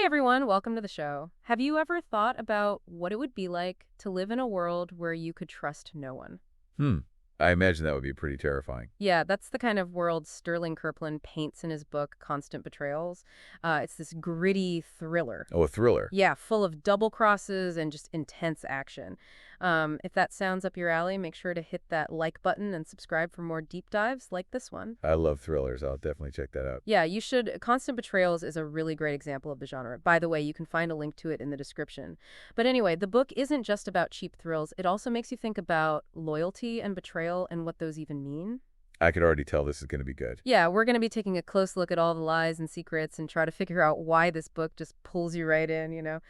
everyone, welcome to the show. Have you ever thought about what it would be like to live in a world where you could trust no one? Hmm. I imagine that would be pretty terrifying. Yeah, that's the kind of world Sterling Kirkland paints in his book, Constant Betrayals. It's this gritty thriller. Oh, a thriller. Yeah, full of double crosses and just intense action. If that sounds up your alley, make sure to hit that like button and subscribe for more deep dives like this one. I love thrillers. I'll definitely check that out. Yeah, you should. Constant Betrayals is a really great example of the genre. By the way, you can find a link to it in the description. But anyway, the book isn't just about cheap thrills. It also makes you think about loyalty and betrayal and what those even mean. I could already tell this is going to be good. Yeah, we're going to be taking a close look at all the lies and secrets and try to figure out why this book just pulls you right in.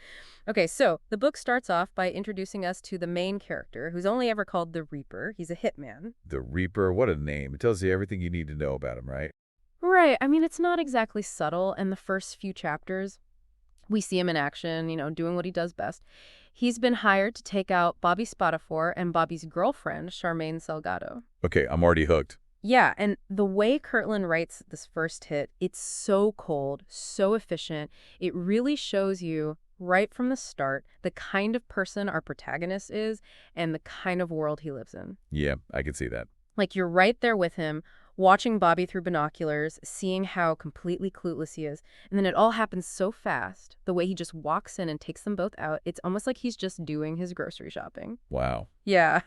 Okay, so the book starts off by introducing us to the main character, who's only ever called the Reaper. He's a hitman. The Reaper, what a name. It tells you everything you need to know about him, right? Right. I mean, it's not exactly subtle. In the first few chapters, we see him in action, doing what he does best. He's been hired to take out Bobby Spatafor and Bobby's girlfriend, Charmaine Salgado. Okay, I'm already hooked. Yeah, and the way Kirtland writes this first hit, it's so cold, so efficient. It really shows you right from the start the kind of person our protagonist is and the kind of world he lives in. Yeah, I can see that. Like you're right there with him, watching Bobby through binoculars, seeing how completely clueless he is. And then it all happens so fast. The way he just walks in and takes them both out, it's almost like he's just doing his grocery shopping. Wow. Yeah.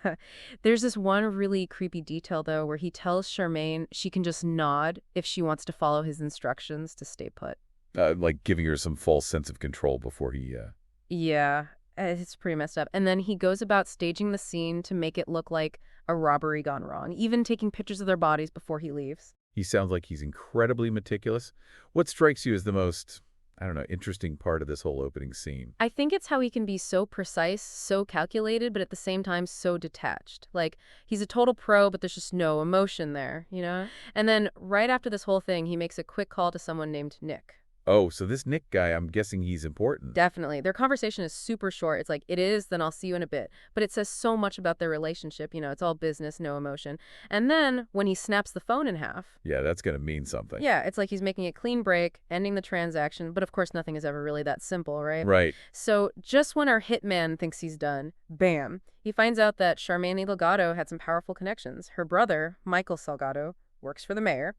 There's this one really creepy detail, though, where he tells Charmaine she can just nod if she wants to follow his instructions to stay put. Like giving her some false sense of control before he... Yeah, it's pretty messed up. And then he goes about staging the scene to make it look like a robbery gone wrong, even taking pictures of their bodies before he leaves. He sounds like he's incredibly meticulous. What strikes you as the most, I don't know, interesting part of this whole opening scene? I think it's how he can be so precise, so calculated, but at the same time so detached. Like, he's a total pro, but there's just no emotion there? And then right after this whole thing, he makes a quick call to someone named Nick. Oh, so this Nick guy, I'm guessing he's important. Definitely. Their conversation is super short. It's like, it is, then I'll see you in a bit. But it says so much about their relationship. It's all business, no emotion. And then when he snaps the phone in half. Yeah, that's going to mean something. Yeah, it's like he's making a clean break, ending the transaction. But of course, nothing is ever really that simple, right? Right. So just when our hitman thinks he's done, bam, he finds out that Charmaine Delgado had some powerful connections. Her brother, Michael Salgado, works for the mayor.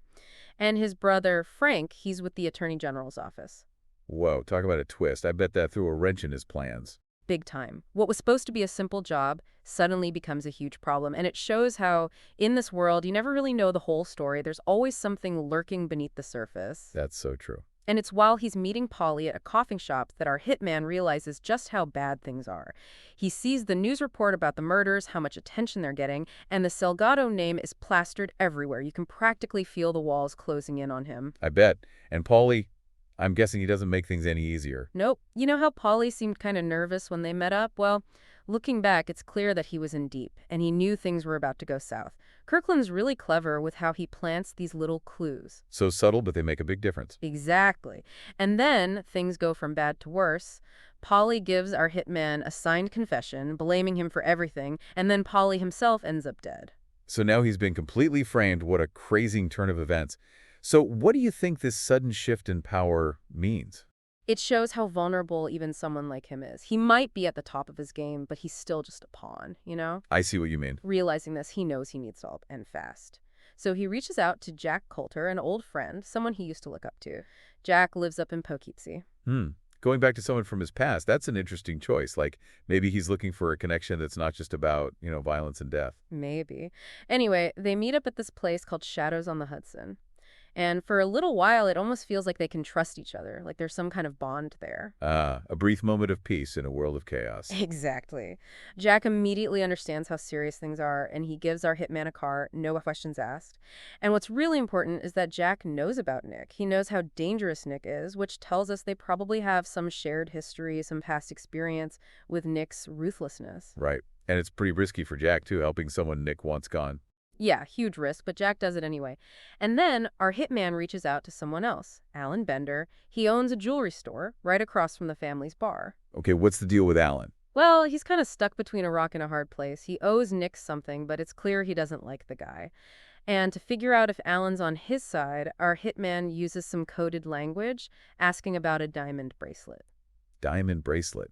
And his brother, Frank, he's with the Attorney General's office. Whoa, talk about a twist. I bet that threw a wrench in his plans. Big time. What was supposed to be a simple job suddenly becomes a huge problem. And it shows how, in this world, you never really know the whole story. There's always something lurking beneath the surface. That's so true. And it's while he's meeting Polly at a coffee shop that our hitman realizes just how bad things are. He sees the news report about the murders, how much attention they're getting, and the Salgado name is plastered everywhere. You can practically feel the walls closing in on him. I bet. And Paulie, I'm guessing he doesn't make things any easier. Nope. You know how Polly seemed kind of nervous when they met up? Well, looking back, it's clear that he was in deep, and he knew things were about to go south. Kirkland's really clever with how he plants these little clues. So subtle, but they make a big difference. Exactly. And then things go from bad to worse. Polly gives our hitman a signed confession, blaming him for everything, and then Polly himself ends up dead. So now he's been completely framed. What a crazy turn of events. So what do you think this sudden shift in power means? It shows how vulnerable even someone like him is. He might be at the top of his game, but he's still just a pawn? I see what you mean. Realizing this, he knows he needs help, and fast. So he reaches out to Jack Coulter, an old friend, someone he used to look up to. Jack lives up in Poughkeepsie. Going back to someone from his past, that's an interesting choice. Like, maybe he's looking for a connection that's not just about, violence and death. Maybe. Anyway, they meet up at this place called Shadows on the Hudson. And for a little while, it almost feels like they can trust each other, like there's some kind of bond there. A brief moment of peace in a world of chaos. Exactly. Jack immediately understands how serious things are, and he gives our hitman a car, no questions asked. And what's really important is that Jack knows about Nick. He knows how dangerous Nick is, which tells us they probably have some shared history, some past experience with Nick's ruthlessness. Right. And it's pretty risky for Jack, too, helping someone Nick wants gone. Yeah, huge risk, but Jack does it anyway. And then our hitman reaches out to someone else, Alan Bender. He owns a jewelry store right across from the family's bar. Okay, what's the deal with Alan? Well, he's kind of stuck between a rock and a hard place. He owes Nick something, but it's clear he doesn't like the guy. And to figure out if Alan's on his side, our hitman uses some coded language asking about a diamond bracelet. Diamond bracelet.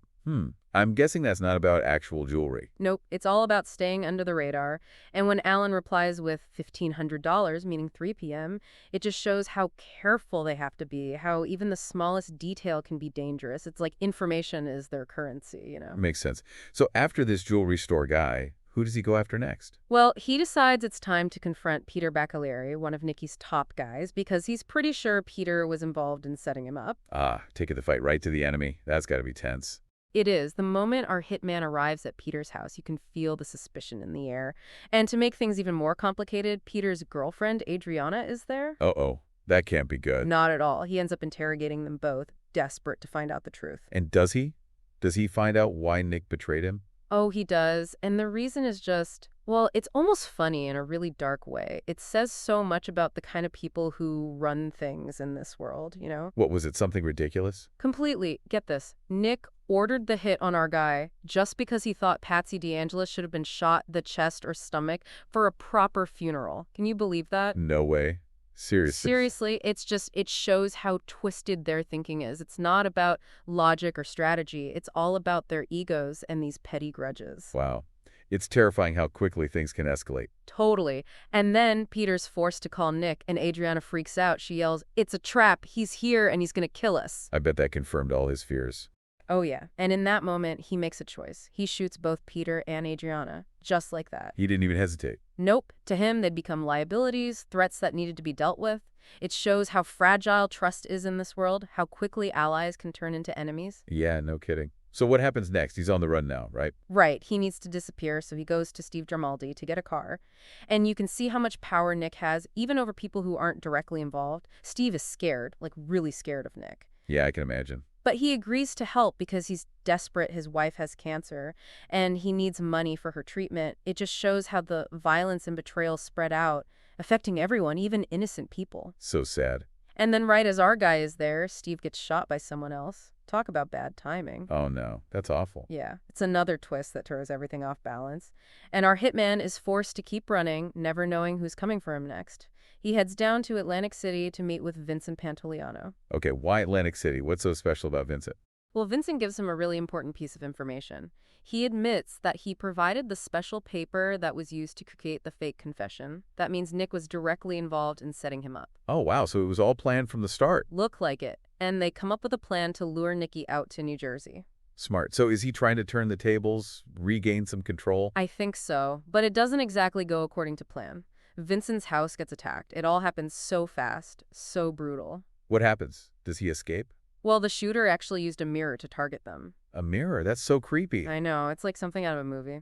I'm guessing that's not about actual jewelry. Nope, it's all about staying under the radar. And when Alan replies with $1,500, meaning 3 p.m., it just shows how careful they have to be, how even the smallest detail can be dangerous. It's like information is their currency. Makes sense. So after this jewelry store guy, who does he go after next? Well, he decides it's time to confront Peter Bacalieri, one of Nikki's top guys, because he's pretty sure Peter was involved in setting him up. Ah, taking the fight right to the enemy. That's got to be tense. It is. The moment our hitman arrives at Peter's house, you can feel the suspicion in the air. And to make things even more complicated, Peter's girlfriend, Adriana, is there. Uh-oh, that can't be good. Not at all. He ends up interrogating them both, desperate to find out the truth. And does he? Does he find out why Nick betrayed him? Oh, he does. And the reason is just, well, it's almost funny in a really dark way. It says so much about the kind of people who run things in this world. What was it, something ridiculous? Completely. Get this. Nick ordered the hit on our guy just because he thought Patsy DeAngelis should have been shot in the chest or stomach for a proper funeral. Can you believe that? No way. Seriously? Seriously, it shows how twisted their thinking is. It's not about logic or strategy. It's all about their egos and these petty grudges. Wow. It's terrifying how quickly things can escalate. Totally. And then Peter's forced to call Nick, and Adriana freaks out. She yells, "It's a trap. He's here, and he's going to kill us." I bet that confirmed all his fears. Oh, yeah. And in that moment, he makes a choice. He shoots both Peter and Adriana, just like that. He didn't even hesitate. Nope. To him, they'd become liabilities, threats that needed to be dealt with. It shows how fragile trust is in this world, how quickly allies can turn into enemies. Yeah, no kidding. So what happens next? He's on the run now, right? Right. He needs to disappear, so he goes to Steve Dramaldi to get a car. And you can see how much power Nick has, even over people who aren't directly involved. Steve is scared, like really scared of Nick. Yeah, I can imagine. But he agrees to help because he's desperate. His wife has cancer, and he needs money for her treatment. It just shows how the violence and betrayal spread out, affecting everyone, even innocent people. So sad. And then right as our guy is there, Steve gets shot by someone else. Talk about bad timing. Oh, no. That's awful. Yeah, it's another twist that throws everything off balance. And our hitman is forced to keep running, never knowing who's coming for him next. He heads down to Atlantic City to meet with Vincent Pantoliano. Okay, why Atlantic City? What's so special about Vincent? Well, Vincent gives him a really important piece of information. He admits that he provided the special paper that was used to create the fake confession. That means Nick was directly involved in setting him up. Oh, wow. So it was all planned from the start. Look like it. And they come up with a plan to lure Nikki out to New Jersey. Smart. So is he trying to turn the tables, regain some control? I think so, but it doesn't exactly go according to plan. Vincent's house gets attacked. It all happens so fast, so brutal. What happens? Does he escape? Well, the shooter actually used a mirror to target them. A mirror? That's so creepy. I know, it's like something out of a movie.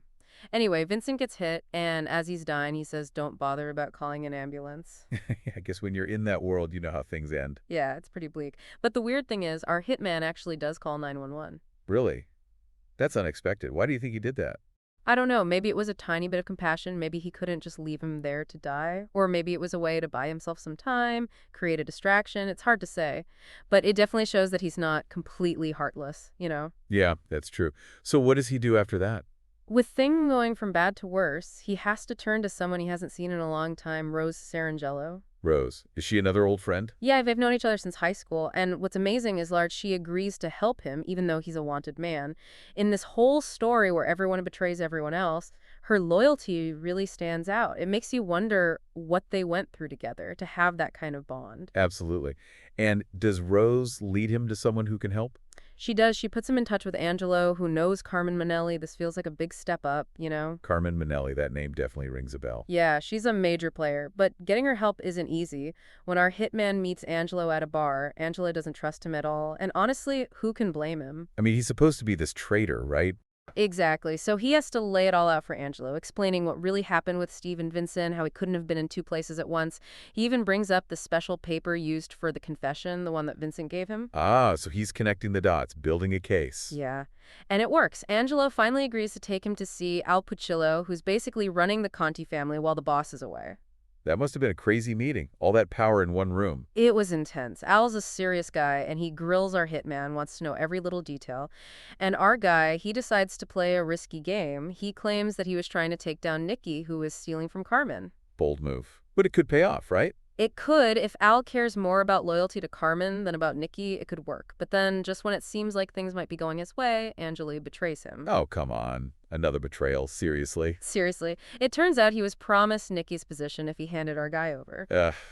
Anyway, Vincent gets hit, and as he's dying, he says, "Don't bother about calling an ambulance." I guess when you're in that world, you know how things end. Yeah, it's pretty bleak. But the weird thing is, our hitman actually does call 911. Really? That's unexpected. Why do you think he did that? I don't know, maybe it was a tiny bit of compassion, maybe he couldn't just leave him there to die, or maybe it was a way to buy himself some time, create a distraction, it's hard to say. But it definitely shows that he's not completely heartless. Yeah, that's true. So what does he do after that? With things going from bad to worse, he has to turn to someone he hasn't seen in a long time, Rose Sarangelo. Rose. Is she another old friend? Yeah, they've known each other since high school, and what's amazing is, Lard, she agrees to help him, even though he's a wanted man. In this whole story where everyone betrays everyone else, her loyalty really stands out. It makes you wonder what they went through together to have that kind of bond. Absolutely. And does Rose lead him to someone who can help? She does. She puts him in touch with Angelo, who knows Carmen Manelli. This feels like a big step up. Carmen Manelli, that name definitely rings a bell. Yeah, she's a major player, but getting her help isn't easy. When our hitman meets Angelo at a bar, Angelo doesn't trust him at all, and honestly, who can blame him? I mean, he's supposed to be this traitor, right? Exactly. So he has to lay it all out for Angelo, explaining what really happened with Steve and Vincent, how he couldn't have been in two places at once. He even brings up the special paper used for the confession, the one that Vincent gave him. Ah, so he's connecting the dots, building a case. Yeah. And it works. Angelo finally agrees to take him to see Al Puccillo, who's basically running the Conti family while the boss is away. That must have been a crazy meeting. All that power in one room. It was intense. Al's a serious guy, and he grills our hitman, wants to know every little detail. And our guy, he decides to play a risky game. He claims that he was trying to take down Nikki, who was stealing from Carmen. Bold move. But it could pay off, right? It could. If Al cares more about loyalty to Carmen than about Nikki, it could work. But then, just when it seems like things might be going his way, Angeli betrays him. Oh, come on. Another betrayal, seriously. Seriously, it turns out he was promised Nikki's position if he handed our guy over.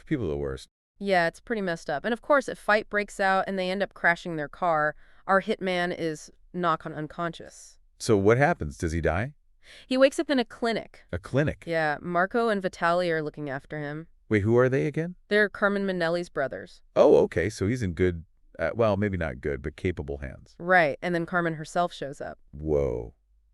People are the worst. Yeah, it's pretty messed up. And of course, if fight breaks out and they end up crashing their car, our hitman is unconscious. So what happens? Does he die? He wakes up in a clinic. A clinic? Yeah, Marco and Vitali are looking after him. Wait, who are they again? They're Carmen Minelli's brothers. Oh, okay, so he's in good, well, maybe not good, but capable hands. Right, and then Carmen herself shows up. Whoa.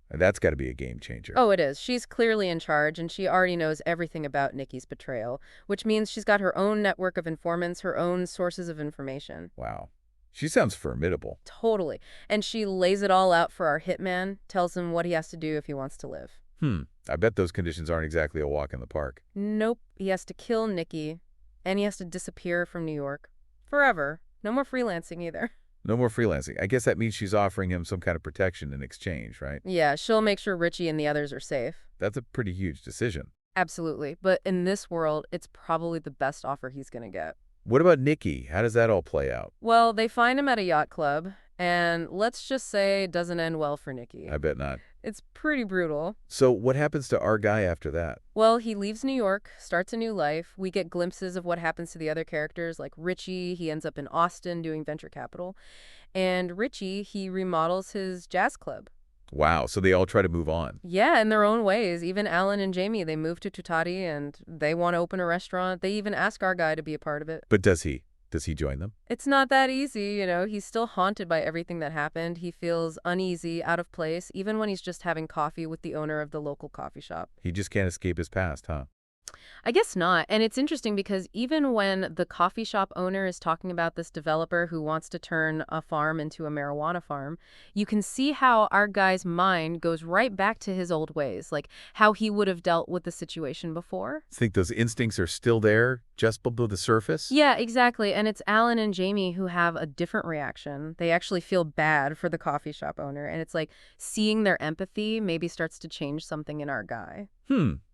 That's got to be a game changer. Oh, it is. She's clearly in charge, and she already knows everything about Nikki's betrayal, which means she's got her own network of informants, her own sources of information. Wow. She sounds formidable. Totally. And she lays it all out for our hitman, tells him what he has to do if he wants to live. I bet those conditions aren't exactly a walk in the park. Nope. He has to kill Nikki, and he has to disappear from New York. Forever. No more freelancing either. No more freelancing. I guess that means she's offering him some kind of protection in exchange, right? Yeah, she'll make sure Richie and the others are safe. That's a pretty huge decision. Absolutely. But in this world, it's probably the best offer he's going to get. What about Nikki? How does that all play out? Well, they find him at a yacht club, and let's just say it doesn't end well for Nikki. I bet not. It's pretty brutal. So what happens to our guy after that? Well, he leaves New York, starts a new life. We get glimpses of what happens to the other characters, like Richie. He ends up in Austin doing venture capital. And Richie, he remodels his jazz club. Wow, so they all try to move on. Yeah, in their own ways. Even Alan and Jamie, they move to Tutati, and they want to open a restaurant. They even ask our guy to be a part of it. But does he? Does he join them? It's not that easy, you know. He's still haunted by everything that happened. He feels uneasy, out of place, even when he's just having coffee with the owner of the local coffee shop. He just can't escape his past, huh? I guess not. And it's interesting because even when the coffee shop owner is talking about this developer who wants to turn a farm into a marijuana farm, you can see how our guy's mind goes right back to his old ways, like how he would have dealt with the situation before. Think those instincts are still there, just below the surface? Yeah, exactly. And it's Alan and Jamie who have a different reaction. They actually feel bad for the coffee shop owner. And it's like seeing their empathy maybe starts to change something in our guy.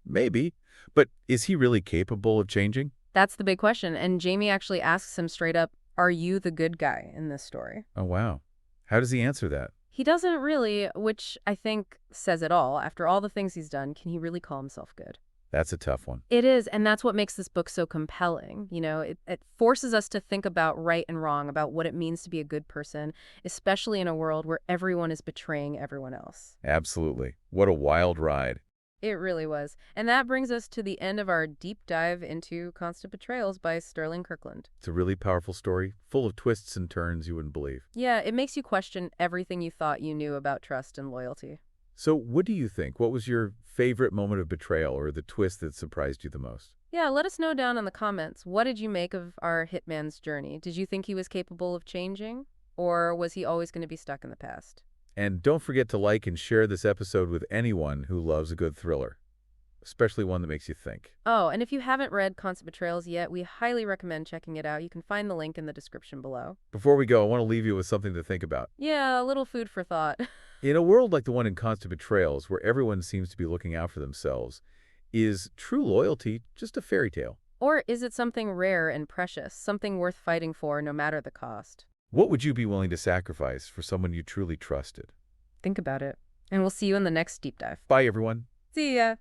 Maybe. But is he really capable of changing? That's the big question. And Jamie actually asks him straight up, are you the good guy in this story? Oh, wow. How does he answer that? He doesn't really, which I think says it all. After all the things he's done, can he really call himself good? That's a tough one. It is, and that's what makes this book so compelling. You know, it forces us to think about right and wrong, about what it means to be a good person, especially in a world where everyone is betraying everyone else. Absolutely. What a wild ride. It really was. And that brings us to the end of our deep dive into Constant Betrayals by Sterling Kirkland. It's a really powerful story, full of twists and turns you wouldn't believe. Yeah, it makes you question everything you thought you knew about trust and loyalty. So what do you think? What was your favorite moment of betrayal or the twist that surprised you the most? Yeah, let us know down in the comments. What did you make of our hitman's journey? Did you think he was capable of changing? Or was he always going to be stuck in the past? And don't forget to like and share this episode with anyone who loves a good thriller, especially one that makes you think. Oh, and if you haven't read Constant Betrayals yet, we highly recommend checking it out. You can find the link in the description below. Before we go, I want to leave you with something to think about. Yeah, a little food for thought. In a world like the one in Constant Betrayals, where everyone seems to be looking out for themselves, is true loyalty just a fairy tale? Or is it something rare and precious, something worth fighting for no matter the cost? What would you be willing to sacrifice for someone you truly trusted? Think about it. And we'll see you in the next deep dive. Bye, everyone. See ya!